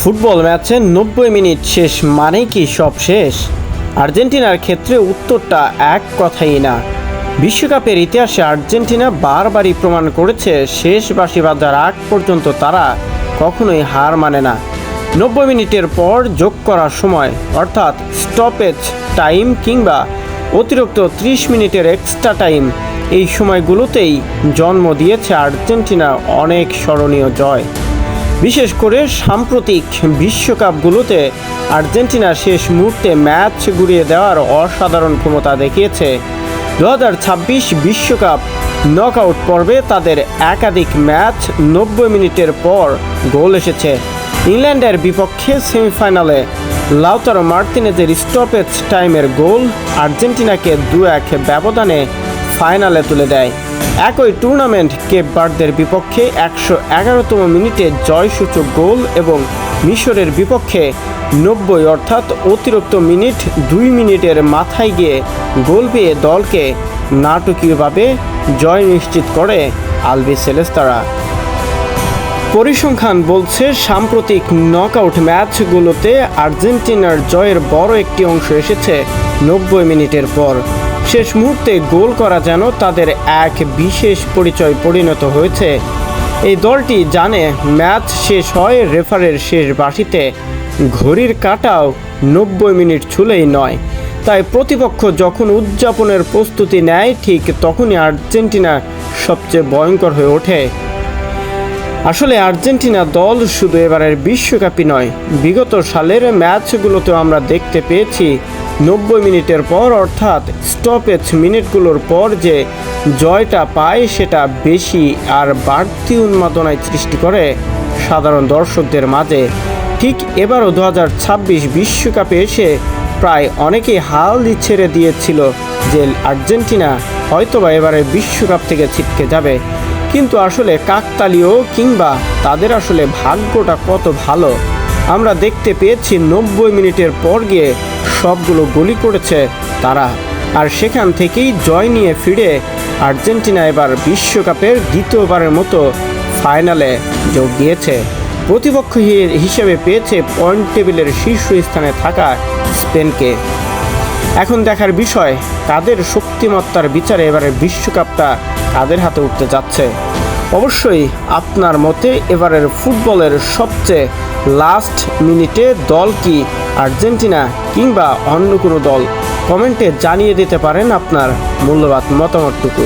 Football ম্যাচে 90 minute শেষ মানে কি সব শেষ? আর্জেন্টিনার ক্ষেত্রে উত্তরটা এক কথাই না। বিশ্বকাপের ইতিহাসে আর্জেন্টিনা বারবারই প্রমাণ করেছে শেষ বাঁশি বাজার আগ পর্যন্ত তারা কখনোই হার মানে না। 90 মিনিটের পর যোগ করার সময় অর্থাৎ স্টপেজ টাইম কিংবা অতিরিক্ত 30 মিনিটের এক্সট্রা টাইম, এই সময়গুলোতেই জন্ম দিয়েছে আর্জেন্টিনার অনেক স্মরণীয় জয়। বিশেষ করে সাম্প্রতিক বিশ্বকাপগুলোতে আর্জেন্টিনা শেষ মুহূর্তে ম্যাচ ঘুরিয়ে দেওয়ার অসাধারণ ক্ষমতা দেখিয়েছে। 2026 বিশ্বকাপ নকআউট পর্বে তাদের একাধিক ম্যাচ 90 মিনিটের পর গোল এসেছে। ইংল্যান্ডের বিপক্ষে সেমিফাইনালে লাউতারো মার্তিনেজের স্টপেজ টাইমের গোল আর্জেন্টিনাকে 2-1 ব্যবধানে ফাইনালে তুলে দেয়। একই টুর্নামেন্ট কেপ ভার্দের বিপক্ষে 111তম মিনিটে জয়সূচক গোল এবং মিশরের বিপক্ষে 90 অর্থাৎ অতিরিক্ত মিনিট 2 মিনিটের মাথায় গিয়ে গোল পেয়ে দলকে নাটকীয়ভাবে জয় নিশ্চিত করে আলবিসেলেস্তারা। পরিসংখ্যান বলছে সাম্প্রতিক নকআউট ম্যাচগুলোতে আর্জেন্টিনার জয়ের বড় একটি অংশ এসেছে 90 মিনিটের পর। শেষ মুহূর্তে গোল করা যেন তাদের এক বিশেষ পরিচয় পরিণত হয়েছে। এই দলটি জানে ম্যাচ শেষ হয় রেফারের শেষ বাঁশিতে, ঘড়ির কাঁটাও 90 মিনিট ছুলেই নয়। তাই প্রতিপক্ষ যখন উদযাপনের প্রস্তুতি নেয় ঠিক তখনই আর্জেন্টিনা সবচেয়ে ভয়ঙ্কর হয়ে ওঠে। আসলে আর্জেন্টিনা দল শুধু এবারের বিশ্বকাপই নয়, বিগত সালের ম্যাচগুলোতেও আমরা দেখতে পেয়েছি 90 মিনিটের পর অর্থাৎ স্টপেজ মিনিটগুলোর পর যে জয়টা পায় সেটা বেশি আর বাড়তি উন্মাদনায় সৃষ্টি করে সাধারণ দর্শকদের মাঝে। ঠিক এবারও 2026 বিশ্বকাপে এসে প্রায় অনেকেই হাল ছেড়ে দিয়েছিল যে আর্জেন্টিনা হয়তোবা এবারের বিশ্বকাপ থেকে ছিটকে যাবে, কিন্তু আসলে কাকতালীয় কিংবা তাদের আসলে ভাগ্যটা কত ভালো আমরা দেখতে পেয়েছি। 90 মিনিটের পর গিয়ে সবগুলো গোলই করেছে তারা, আর সেখান থেকেই জয় নিয়ে ফিরে আর্জেন্টিনা এবার বিশ্বকাপের দ্বিতীয়বারের মতো ফাইনালে যোগ দিয়েছে। প্রতিপক্ষ হিসেবে পেয়েছে পয়েন্ট টেবিলের শীর্ষস্থানে থাকা স্পেনকে। এখন দেখার বিষয় কাদের শক্তিমত্তার বিচারে এবারের বিশ্বকাপটা কাদের হাতে উঠতে যাচ্ছে। অবশ্যই আপনার মতে এবারের ফুটবলের সবচেয়ে লাস্ট মিনিটে দল কি আর্জেন্টিনা কিংবা অন্য কোনো দল? কমেন্টে জানিয়ে দিতে পারেন আপনার মূল্যবান মতামতটুকু।